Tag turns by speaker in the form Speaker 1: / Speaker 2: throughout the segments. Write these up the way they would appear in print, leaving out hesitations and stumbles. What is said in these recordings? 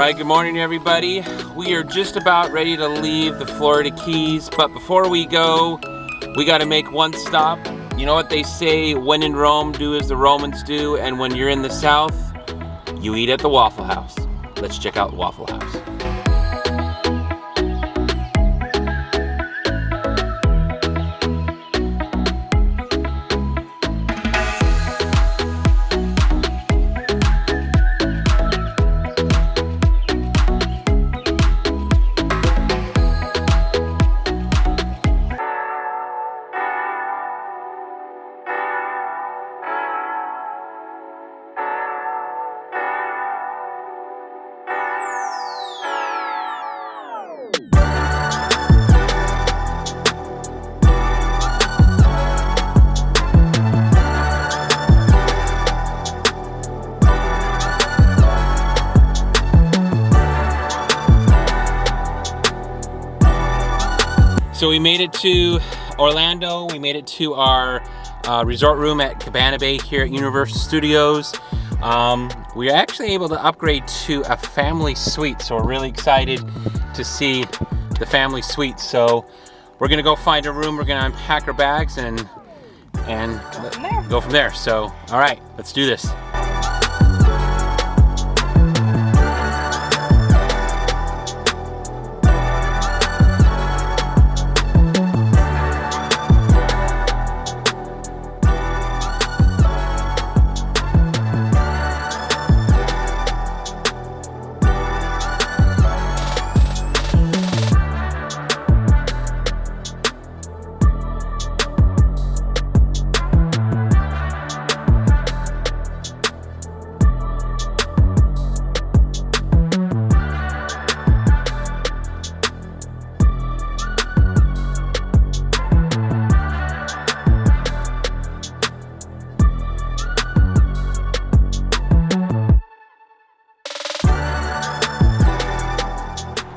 Speaker 1: Alright, good morning everybody. We are just about ready to leave the Florida Keys, but before we go, we got to make one stop. You know what they say, when in Rome, do as the Romans do, and when you're in the South, you eat at the Waffle House. Let's check out the Waffle House. So we made it to Orlando. We made it to our resort room at Cabana Bay here at Universal Studios. We were actually able to upgrade to a family suite, so we're really excited to see the family suite. So we're gonna go find a room. We're gonna unpack our bags and go from there. So, all right, let's do this.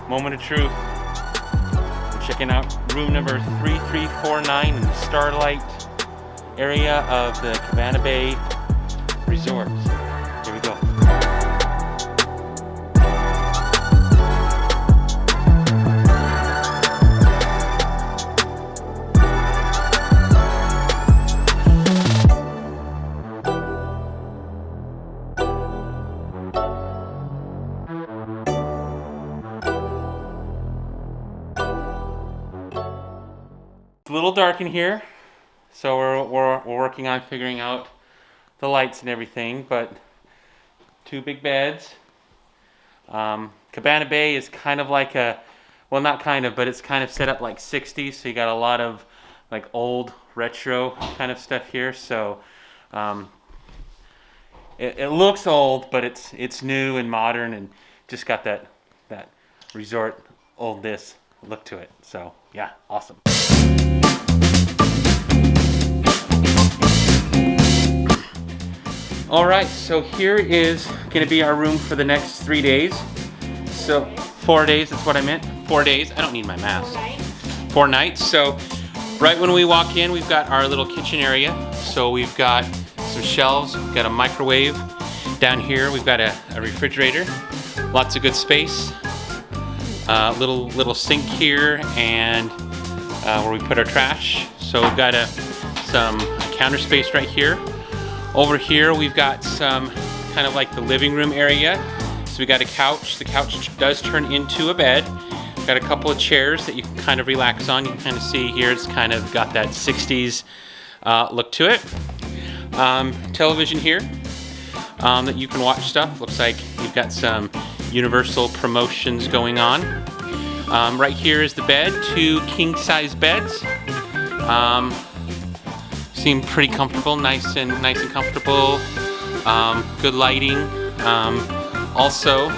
Speaker 1: Moment of truth. We're checking out room number 3349 in the Starlight area of the Cabana Bay Resort. Here we go. A little dark in here, so we're working on figuring out the lights and everything, but two big beds. Cabana Bay is kind of like a, well, not kind of, but it's kind of set up like 60s, so you got a lot of like old retro kind of stuff here. So it looks old, but it's new and modern and just got that resort oldness look to it. So yeah, awesome. All right, so here is gonna be our room for the next 3 days. So 4 days, that's what I meant, 4 days. I don't need my mask. 4 nights, so right when we walk in, we've got our little kitchen area. So we've got some shelves, we've got a microwave. Down here, we've got a refrigerator, lots of good space. Little sink here and where we put our trash. So we've got some counter space right here. Over here we've got some kind of like the living room area. So we got a couch. The couch does turn into a bed. We've got a couple of chairs that you can kind of relax on. You can kind of see here it's kind of got that 60s look to it. Television here that you can watch stuff. Looks like you've got some Universal promotions going on. Right here is the bed, 2 king-size beds. Seem pretty comfortable, nice and comfortable. Good lighting. Also,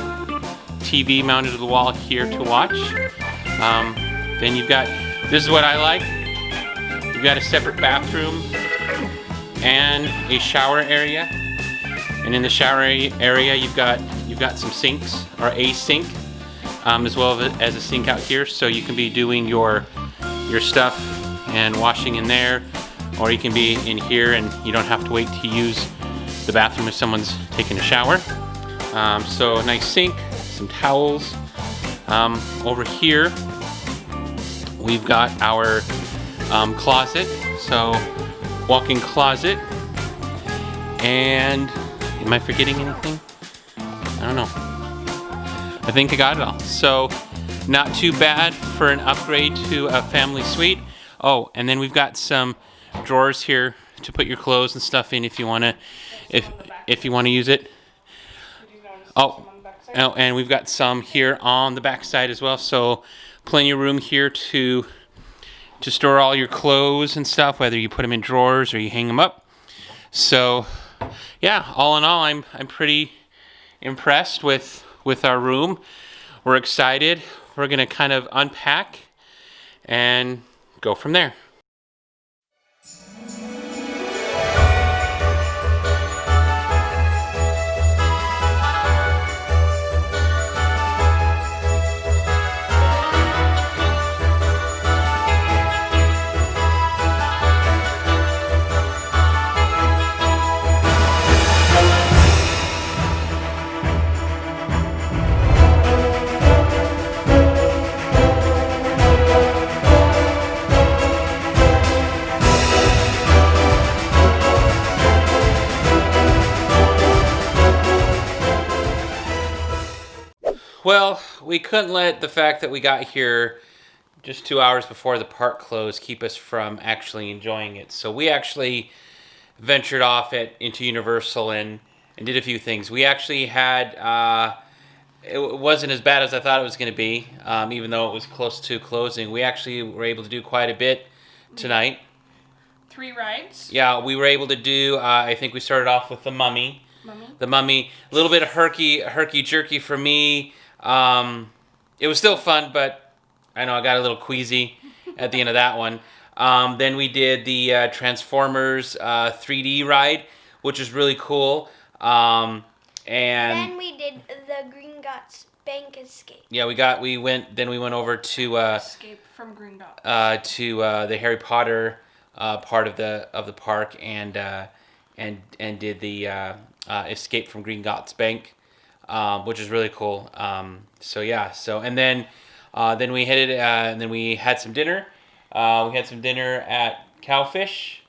Speaker 1: TV mounted to the wall here to watch. Then you've got, this is what I like. You've got a separate bathroom and a shower area. And in the shower area, you've got some sinks, or a sink, as well as a sink out here, so you can be doing your stuff and washing in there, or you can be in here and you don't have to wait to use the bathroom if someone's taking a shower. So a nice sink, some towels. Over here, we've got our closet. So, walk-in closet. And am I forgetting anything? I don't know. I think I got it all. So, not too bad for an upgrade to a family suite. Oh, and then we've got some drawers here to put your clothes and stuff in if you want to, if you want to use it. Oh, and we've got some here on the back side as well. So, plenty of room here to store all your clothes and stuff, whether you put them in drawers or you hang them up. So, yeah, all in all, I'm pretty impressed with our room. We're excited. We're gonna kind of unpack and go from there. Well, we couldn't let the fact that we got here just 2 hours before the park closed keep us from actually enjoying it. So we actually ventured off into Universal and did a few things. We actually had, it wasn't as bad as I thought it was going to be, even though it was close to closing. We actually were able to do quite a bit tonight.
Speaker 2: 3 rides?
Speaker 1: Yeah, we were able to do, I think we started off with the Mummy. The Mummy, a little bit of herky-jerky for me. It was still fun, but I know I got a little queasy at the end of that one. Then we did the Transformers 3D ride, which is really cool. And
Speaker 3: then we did the Green Dots Bank Escape.
Speaker 1: Yeah, we went over to
Speaker 2: Escape from Green Dots.
Speaker 1: To the Harry Potter part of the park and did the Escape from Green Dots Bank. Which is really cool. And then we headed, and then we had some dinner. We had some dinner at Cowfish,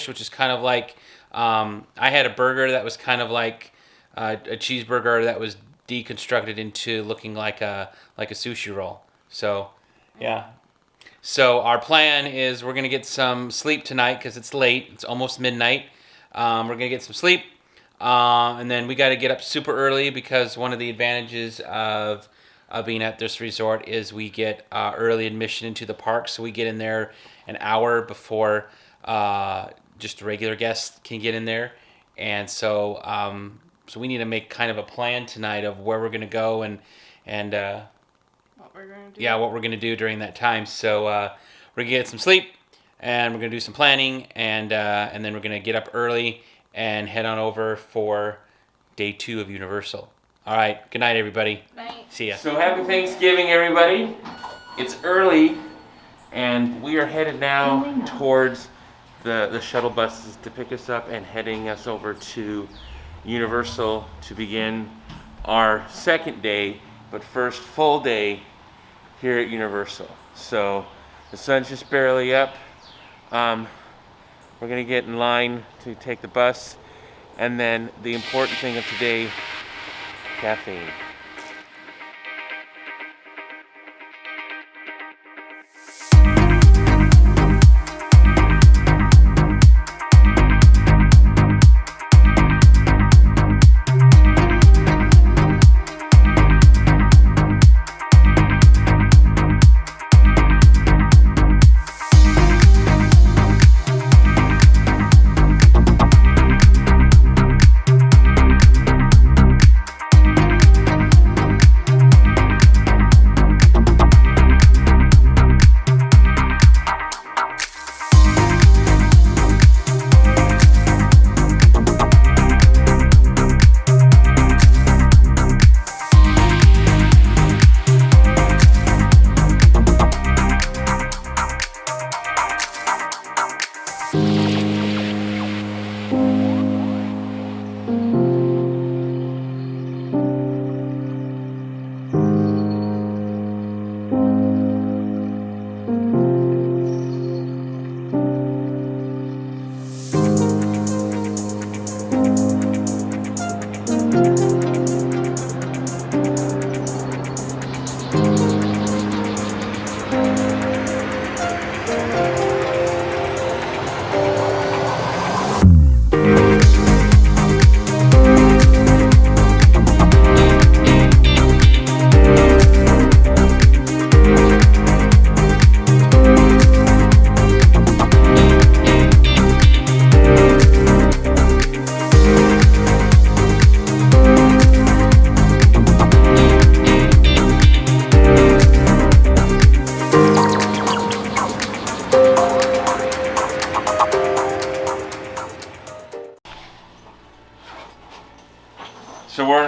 Speaker 1: which is kind of like, I had a burger that was kind of like a cheeseburger that was deconstructed into looking like a sushi roll. So, yeah. So our plan is we're gonna get some sleep tonight because it's late. It's almost midnight. We're gonna get some sleep. And then we got to get up super early because one of the advantages of being at this resort is we get early admission into the park. So we get in there an hour before just regular guests can get in there. And so we need to make kind of a plan tonight of where we're going to go and
Speaker 2: what we're going to do.
Speaker 1: Yeah, what we're going to do during that time. So we're going to get some sleep and we're going to do some planning and then we're going to get up early and head on over for day 2 of Universal. All right, good night, everybody.
Speaker 2: Night.
Speaker 1: See ya. So happy Thanksgiving, everybody. It's early, and we are headed now towards the shuttle buses to pick us up and heading us over to Universal to begin our second day, but first full day here at Universal. So the sun's just barely up. We're gonna get in line to take the bus, and then the important thing of today, caffeine.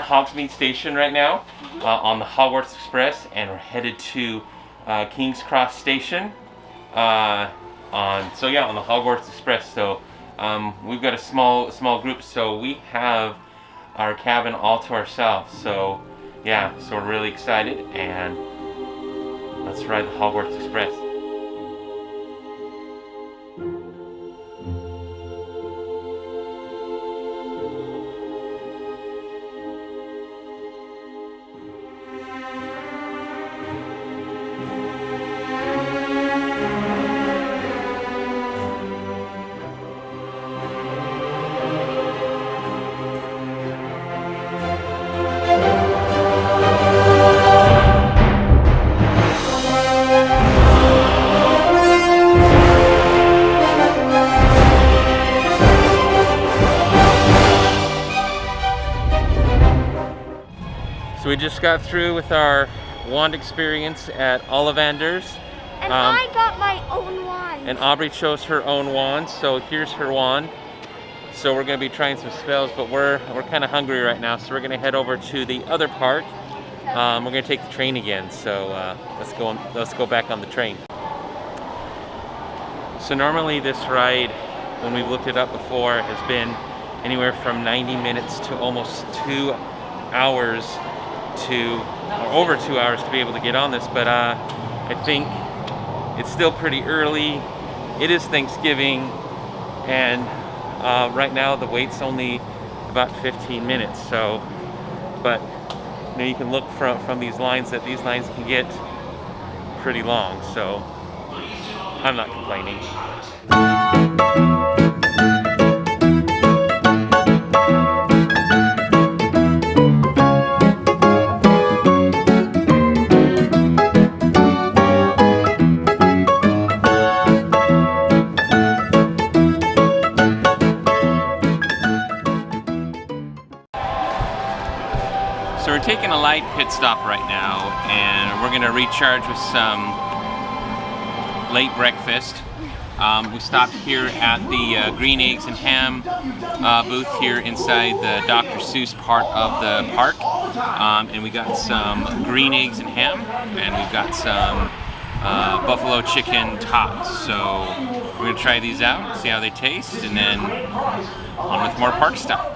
Speaker 1: Hogsmeade Station right now on the Hogwarts Express, and we're headed to King's Cross Station on the Hogwarts Express. So we've got a small group, so we have our cabin all to ourselves. So yeah, so we're really excited, and let's ride the Hogwarts Express. So we just got through with our wand experience at Ollivander's.
Speaker 3: And I got my own wand.
Speaker 1: And Aubrey chose her own wand, so here's her wand. So we're gonna be trying some spells, but we're kind of hungry right now, so we're gonna head over to the other park. We're gonna take the train again, so let's go back on the train. So normally this ride, when we've looked it up before, has been anywhere from 90 minutes to almost 2 hours or over 2 hours to be able to get on this, but I think it's still pretty early. It is Thanksgiving, and right now the wait's only about 15 minutes. So, but you know, you can look from these lines that these lines can get pretty long. So I'm not complaining. So we're taking a light pit stop right now, and we're gonna recharge with some late breakfast. We stopped here at the Green Eggs and Ham booth here inside the Dr. Seuss part of the park, and we got some green eggs and ham, and we've got some buffalo chicken tots. So we're gonna try these out, see how they taste, and then on with more park stuff.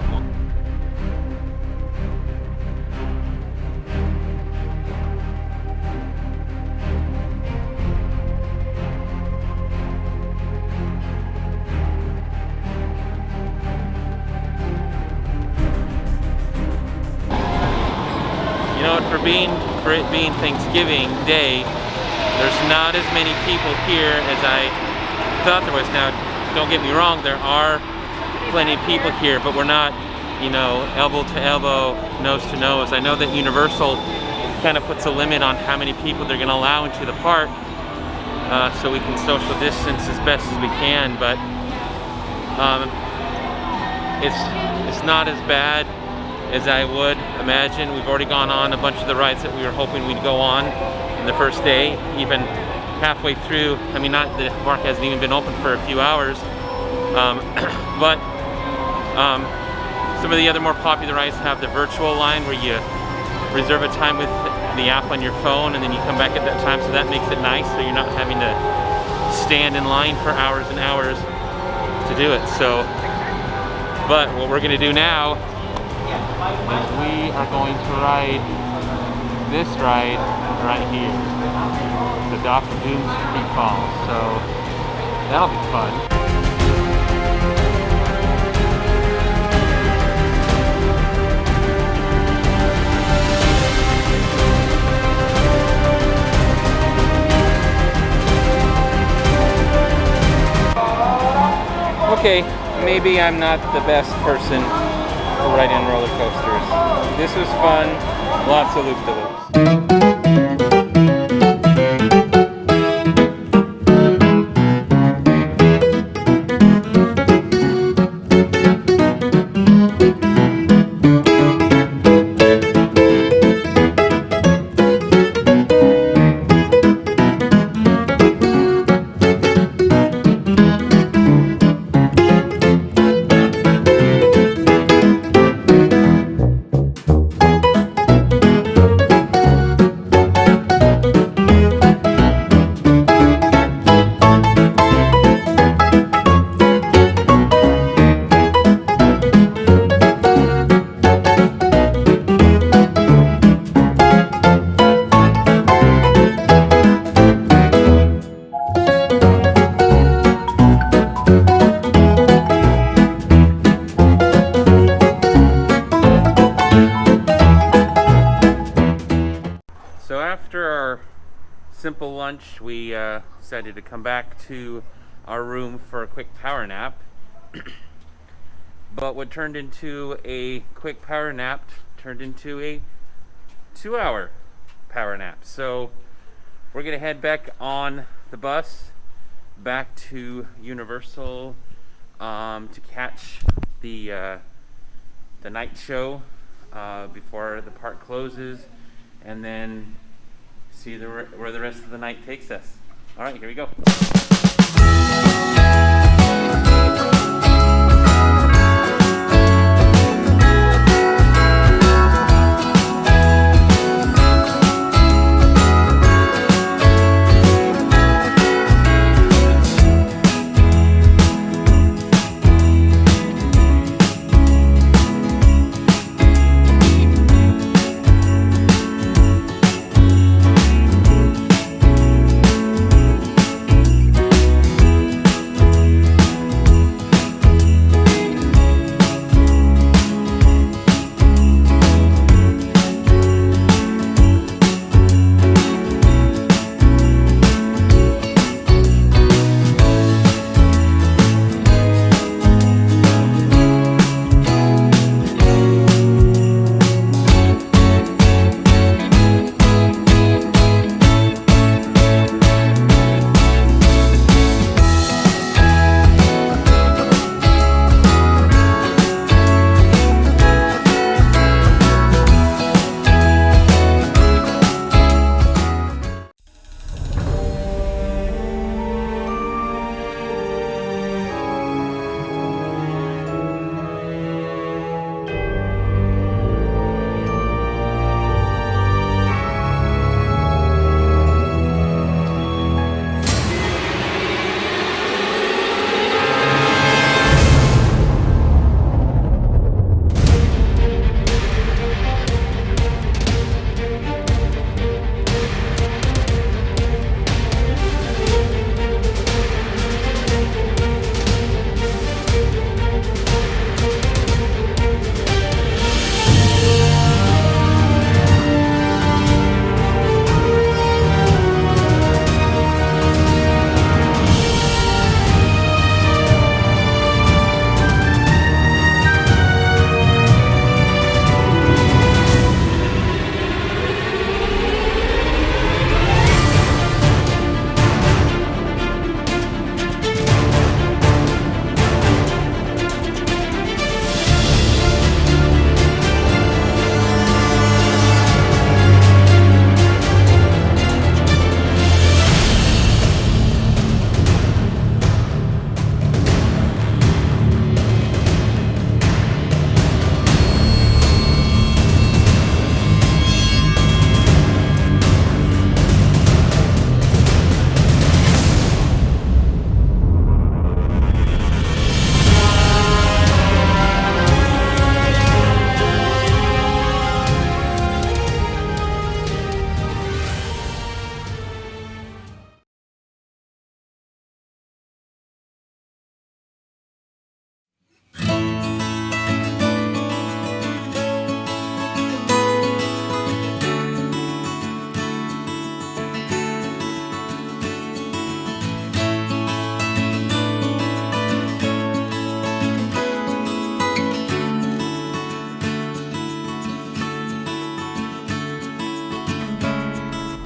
Speaker 1: You know what, for it being Thanksgiving Day, there's not as many people here as I thought there was. Now, don't get me wrong, there are plenty of people here, but we're not, you know, elbow to elbow, nose to nose. I know that Universal kind of puts a limit on how many people they're going to allow into the park, so we can social distance as best as we can, but it's not as bad as I would imagine. We've already gone on a bunch of the rides that we were hoping we'd go on in the first day, even halfway through. I mean, not the park hasn't even been open for a few hours, but some of the other more popular rides have the virtual line where you reserve a time with the app on your phone, and then you come back at that time, so that makes it nice, so you're not having to stand in line for hours and hours to do it. So, but what we're gonna do now is we are going to ride this ride right here, the Dr. Doom's Free Fall. So that'll be fun. Okay, maybe I'm not the best person for riding on roller coasters. This was fun, lots of loop-de-loops. simple lunch, we decided to come back to our room for a quick power nap. But what turned into a quick power nap turned into a 2-hour power nap. So we're gonna head back on the bus back to Universal to catch the night show before the park closes, and then see where the rest of the night takes us. All right, here we go.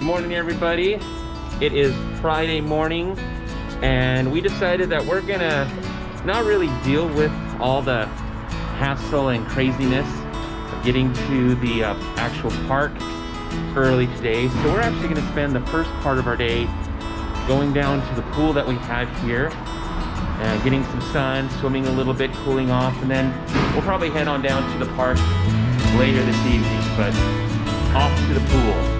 Speaker 1: Morning, everybody. It is Friday morning, and we decided that we're gonna not really deal with all the hassle and craziness of getting to the actual park early today. So we're actually gonna spend the first part of our day going down to the pool that we have here and getting some sun, swimming a little bit, cooling off, and then we'll probably head on down to the park later this evening, but off to the pool.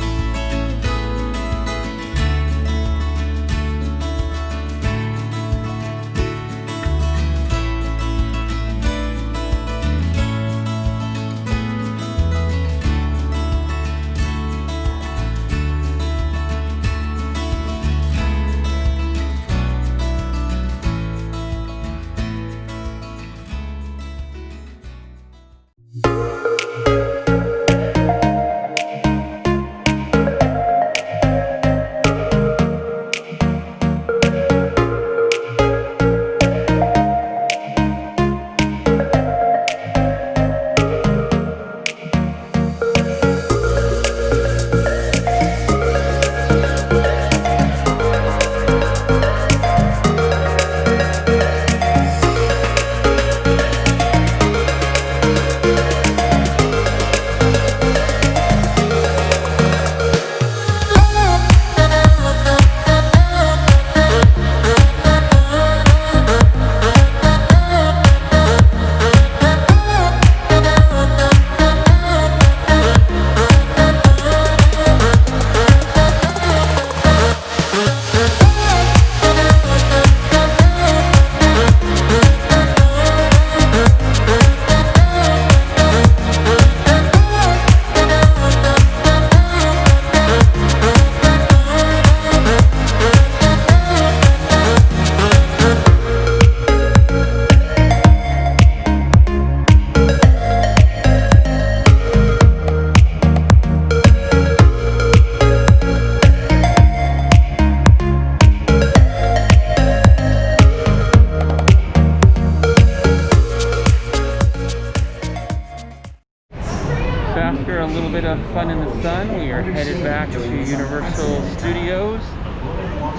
Speaker 1: a little bit of fun in the sun, we are headed back to Universal Studios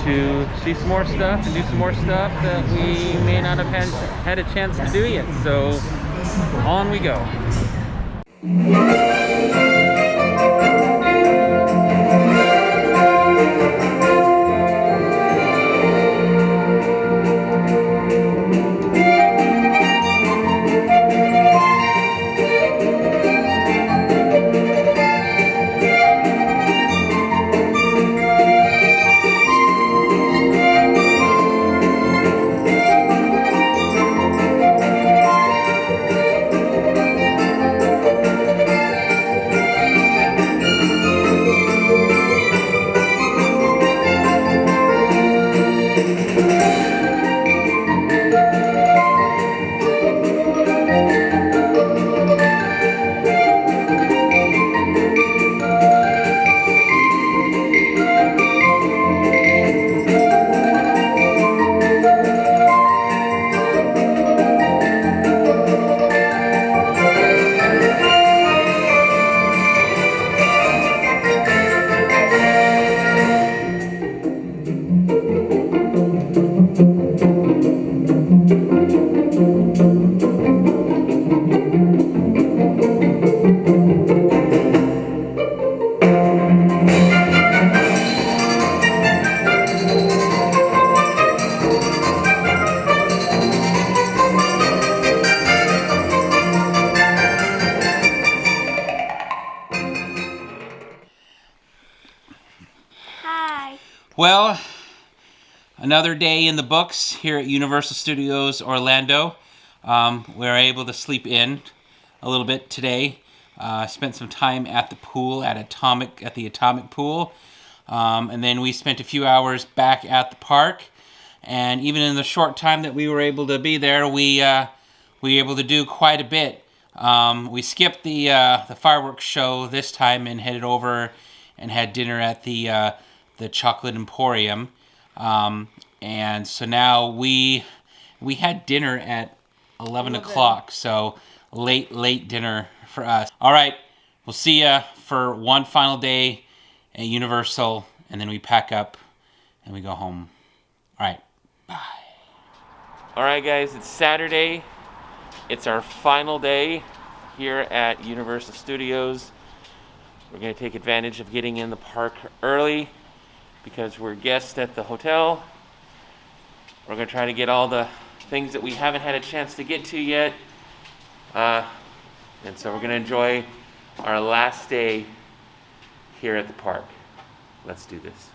Speaker 1: to see some more stuff and do some more stuff that we may not have had a chance to do yet. So on we go. Well, another day in the books here at Universal Studios Orlando. We were able to sleep in a little bit today. Spent some time at the pool at the Atomic Pool, and then we spent a few hours back at the park. And even in the short time that we were able to be there, we were able to do quite a bit. We skipped the fireworks show this time and headed over and had dinner at the Chocolate Emporium, and so now we had dinner at 11 o'clock, so late dinner for us. All right, we'll see ya for one final day at Universal, and then we pack up and we go home. All right, bye. All right, guys, it's Saturday. It's our final day here at Universal Studios. We're going to take advantage of getting in the park early because we're guests at the hotel. We're going to try to get all the things that we haven't had a chance to get to yet. And so we're going to enjoy our last day here at the park. Let's do this.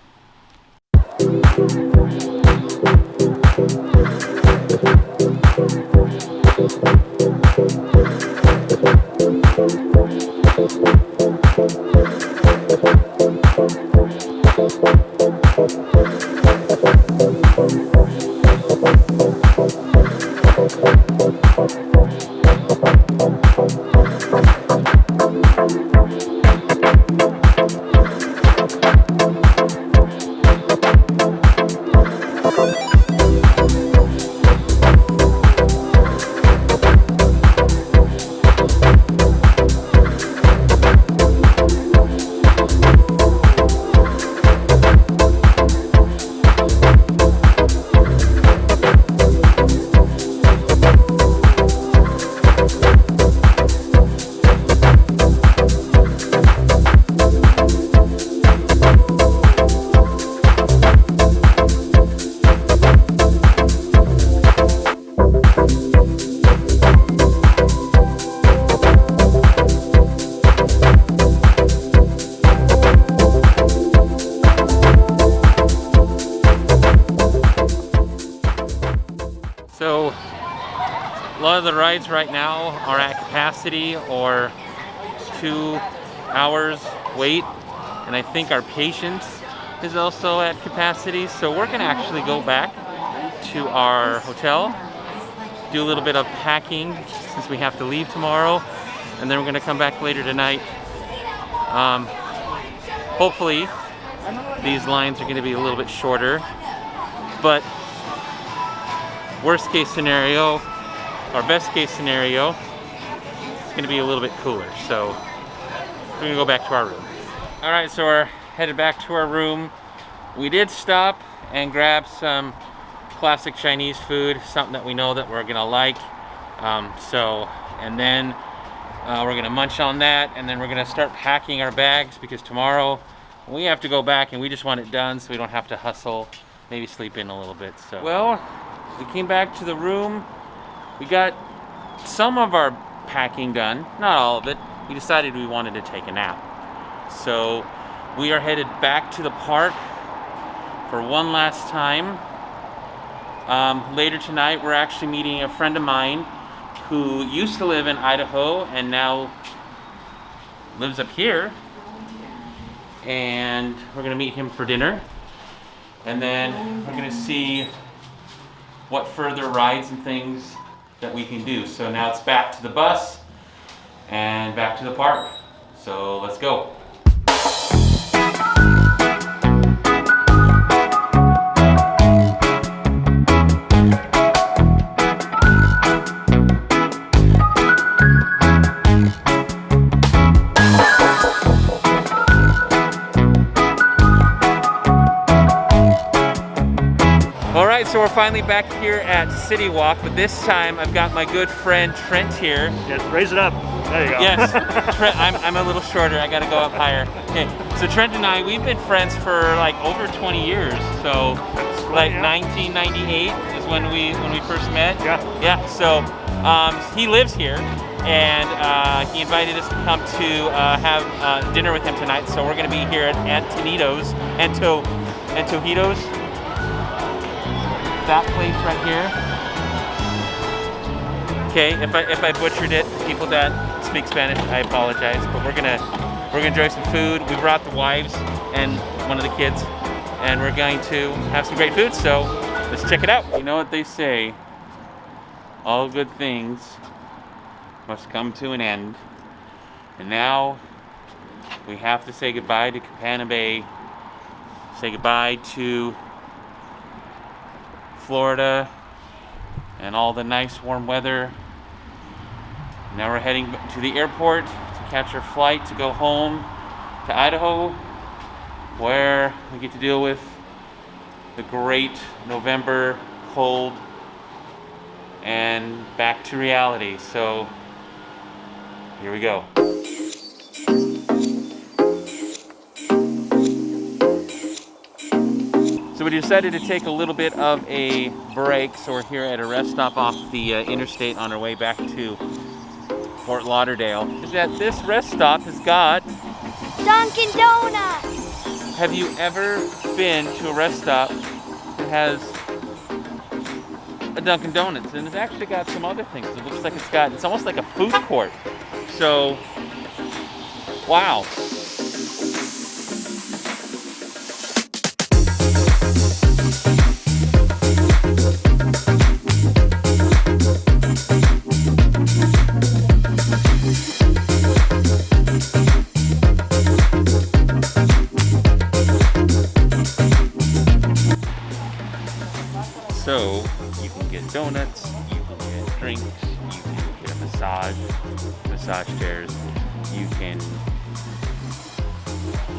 Speaker 1: So a lot of the rides right now are at capacity or 2 hours wait, and I think our patience is also at capacity. So we're gonna actually go back to our hotel, do a little bit of packing since we have to leave tomorrow, and then we're gonna come back later tonight. Hopefully these lines are gonna be a little bit shorter, but worst case scenario, or best case scenario, it's gonna be a little bit cooler. So we're gonna go back to our room. All right, so we're headed back to our room. We did stop and grab some classic Chinese food, something that we know that we're gonna like. And then we're gonna munch on that, and then we're gonna start packing our bags because tomorrow we have to go back and we just want it done so we don't have to hustle, maybe sleep in a little bit. So, well, we came back to the room. We got some of our packing done, not all of it. We decided we wanted to take a nap. So we are headed back to the park for one last time. Later tonight, we're actually meeting a friend of mine who used to live in Idaho and now lives up here. And we're gonna meet him for dinner. And then we're gonna see what further rides and things that we can do. So now it's back to the bus and back to the park. So let's go. So we're finally back here at City Walk, but this time I've got my good friend Trent here.
Speaker 4: Yes, raise it up. There you go.
Speaker 1: Yes, Trent, I'm a little shorter. I gotta go up higher. Okay, so Trent and I, we've been friends for like over 20 years. So like 1998 is when we first met.
Speaker 4: Yeah.
Speaker 1: Yeah. So he lives here, and he invited us to come to have dinner with him tonight. So we're gonna be here at Antonitos, Antojitos. That place right here. Okay, if I butchered it, people that speak Spanish, I apologize. But we're gonna enjoy some food. We brought the wives and one of the kids, and we're going to have some great food. So let's check it out. You know what they say? All good things must come to an end. And now we have to say goodbye to Cabana Bay. Say goodbye to Florida and all the nice warm weather. Now we're heading to the airport to catch our flight to go home to Idaho, where we get to deal with the great November cold and back to reality. So here we go. So we decided to take a little bit of a break, so we're here at a rest stop off the interstate on our way back to Fort Lauderdale. Is that this rest stop has got
Speaker 3: Dunkin' Donuts.
Speaker 1: Have you ever been to a rest stop that has a Dunkin' Donuts? And it's actually got some other things. It looks like it's almost like a food court. So, wow. So you can get donuts, you can get drinks, you can get a massage chairs, you can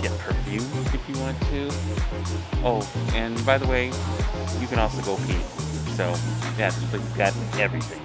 Speaker 1: get perfume if you want to. Oh, and by the way, you can also go pee. So yeah, you've got everything.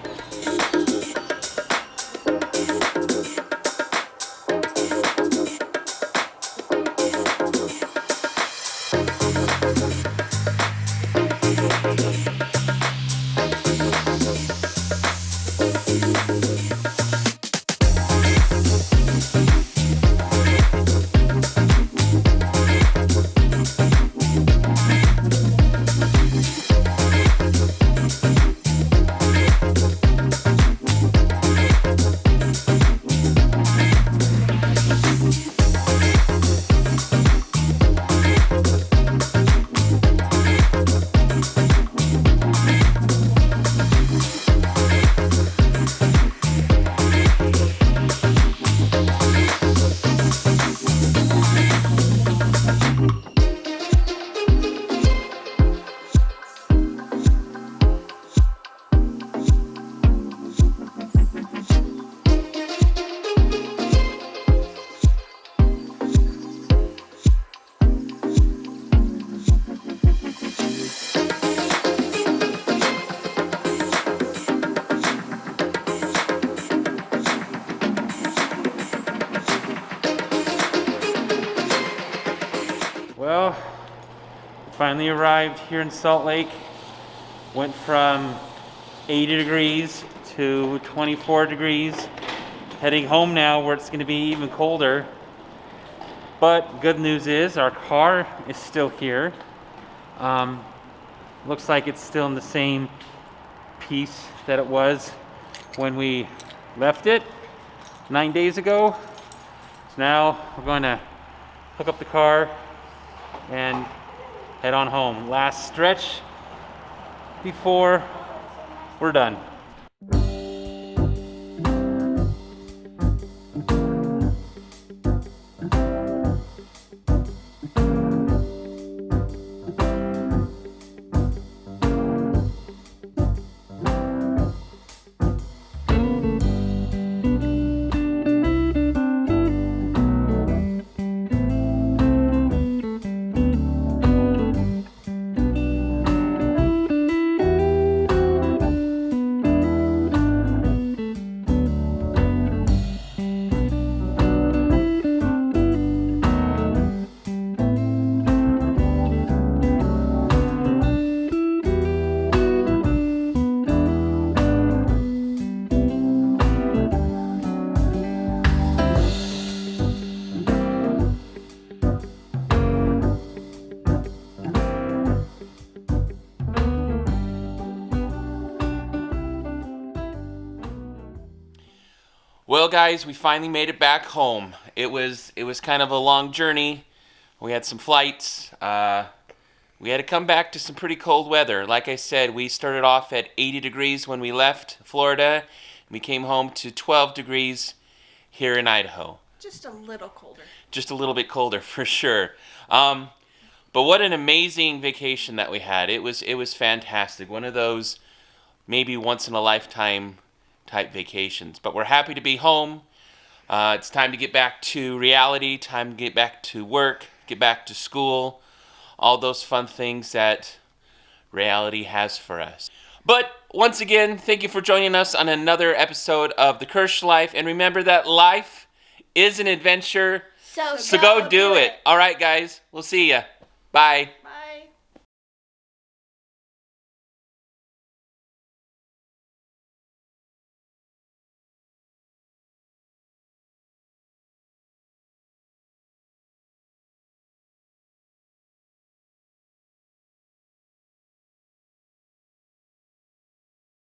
Speaker 1: Finally arrived here in Salt Lake. Went from 80 degrees to 24 degrees. Heading home now where it's going to be even colder. But good news is our car is still here. Looks like it's still in the same piece that it was when we left it 9 days ago. So now we're going to hook up the car and head on home. Last stretch before we're done.
Speaker 2: Well, guys, we finally made it back home. It was kind of a long journey. We had some flights. We had to come back to some pretty cold weather. Like I said, we started off at 80 degrees when we left Florida. We came home to 12 degrees here in Idaho.
Speaker 5: Just a little colder.
Speaker 2: Just a little bit colder, for sure. But what an amazing vacation that we had. It was fantastic. One of those maybe once in a lifetime type vacations. But we're happy to be home. It's time to get back to reality, time to get back to work, get back to school, all those fun things that reality has for us. But once again, thank you for joining us on another episode of The Kersh Life. And remember that life is an adventure, so go do it. All right, guys, we'll see ya. Bye.
Speaker 5: Bye.